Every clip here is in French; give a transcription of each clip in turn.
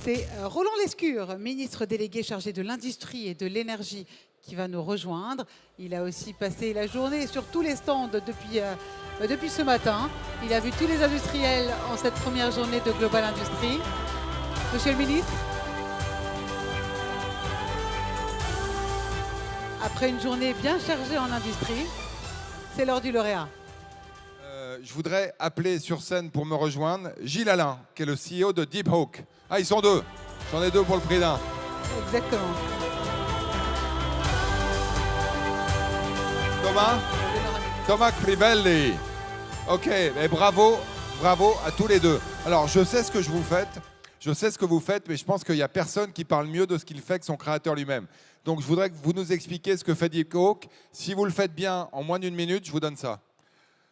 C'est Roland Lescure, ministre délégué chargé de l'Industrie et de l'Énergie, qui va nous rejoindre. Il a aussi passé la journée sur tous les stands depuis ce matin. Il a vu tous les industriels en cette première journée de Global Industry. Monsieur le ministre, après une journée bien chargée en industrie, c'est l'heure du lauréat. Je voudrais appeler sur scène pour me rejoindre Gilles Alain, qui est le CEO de DeepHawk. Ah, ils sont deux. J'en ai deux pour le prix d'un. Exactement. Thomas Crivelli. Ok, et bravo à tous les deux. Alors, je sais ce que vous faites, mais je pense qu'il n'y a personne qui parle mieux de ce qu'il fait que son créateur lui-même. Donc, je voudrais que vous nous expliquiez ce que fait DeepHawk. Si vous le faites bien en moins d'une minute, je vous donne ça.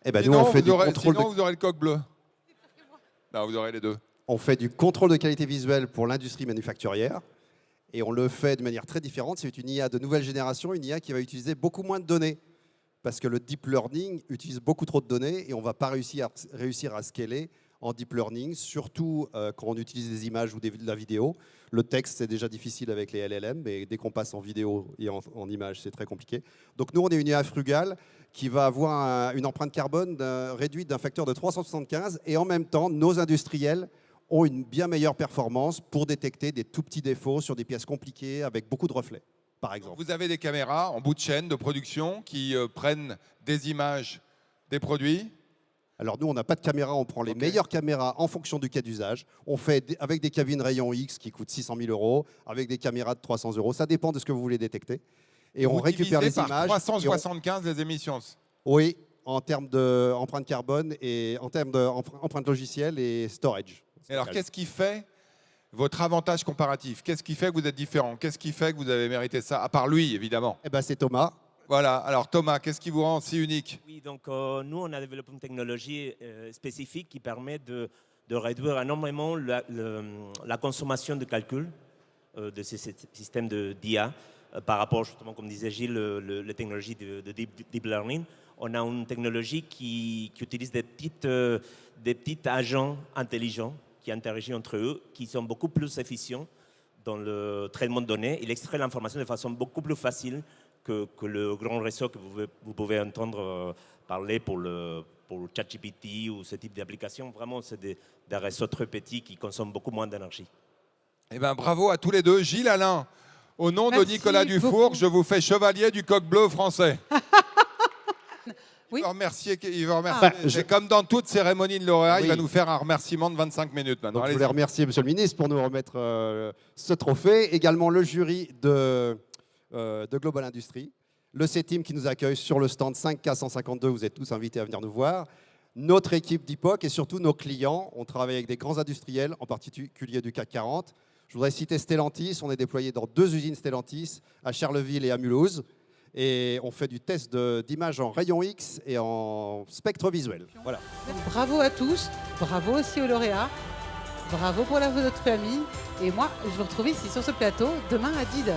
Eh ben, nous, on fait du contrôle sinon, vous aurez le coq bleu. Non, vous aurez les deux. On fait du contrôle de qualité visuelle pour l'industrie manufacturière et on le fait de manière très différente. C'est une IA de nouvelle génération, une IA qui va utiliser beaucoup moins de données parce que le deep learning utilise beaucoup trop de données et on ne va pas réussir à scaler en deep learning, surtout quand on utilise des images ou de la vidéo. Le texte, c'est déjà difficile avec les LLM, mais dès qu'on passe en vidéo et en images, c'est très compliqué. Donc nous, on est une IA frugale qui va avoir une empreinte carbone réduite d'un facteur de 375 et en même temps, nos industriels ont une bien meilleure performance pour détecter des tout petits défauts sur des pièces compliquées avec beaucoup de reflets, par exemple. Vous avez des caméras en bout de chaîne de production qui prennent des images des produits. Alors nous, on n'a pas de caméra, on prend les meilleures caméras en fonction du cas d'usage. On fait avec des cabines rayon X qui coûtent 600 000 €, avec des caméras de 300 €. Ça dépend de ce que vous voulez détecter. Et on récupère les images. 375 les émissions. Oui, en termes d'empreinte carbone et en termes d'empreinte logicielle et storage. Et alors, qu'est-ce qui fait votre avantage comparatif? Qu'est-ce qui fait que vous êtes différent? Qu'est-ce qui fait que vous avez mérité ça? À part lui, évidemment. Eh ben, c'est Thomas. Voilà. Alors, Thomas, qu'est-ce qui vous rend si unique? Oui, donc nous, on a développé une technologie spécifique qui permet de réduire énormément la consommation de calcul de ces systèmes d'IA par rapport, justement, comme disait Gilles, les technologies de deep learning. On a une technologie qui utilise des petits agents intelligents qui interagissent entre eux, qui sont beaucoup plus efficients dans le traitement de données. Il extrait l'information de façon beaucoup plus facile que le grand réseau que vous pouvez entendre parler pour le ChatGPT ou ce type d'application. Vraiment, c'est des réseaux très petits qui consomment beaucoup moins d'énergie. Eh bien, bravo à tous les deux. Gilles Alain, au nom de Nicolas Dufour, je vous fais chevalier du coq bleu français. Oui. Il va remercier. C'est comme dans toute cérémonie de lauréat, oui. Il va nous faire un remerciement de 25 minutes maintenant. Donc, je voulais remercier Monsieur le ministre pour nous remettre ce trophée. Également le jury de Global Industry. Le C-Team qui nous accueille sur le stand 5K152. Vous êtes tous invités à venir nous voir. Notre équipe d'IPOC et surtout nos clients. On travaille avec des grands industriels, en particulier du CAC 40. Je voudrais citer Stellantis. On est déployé dans 2 usines Stellantis, à Charleville et à Mulhouse. Et on fait du test d'image en rayon X et en spectre visuel. Voilà. Bravo à tous, bravo aussi aux lauréats, bravo pour votre famille. Et moi, je vous retrouve ici sur ce plateau demain à 10 h.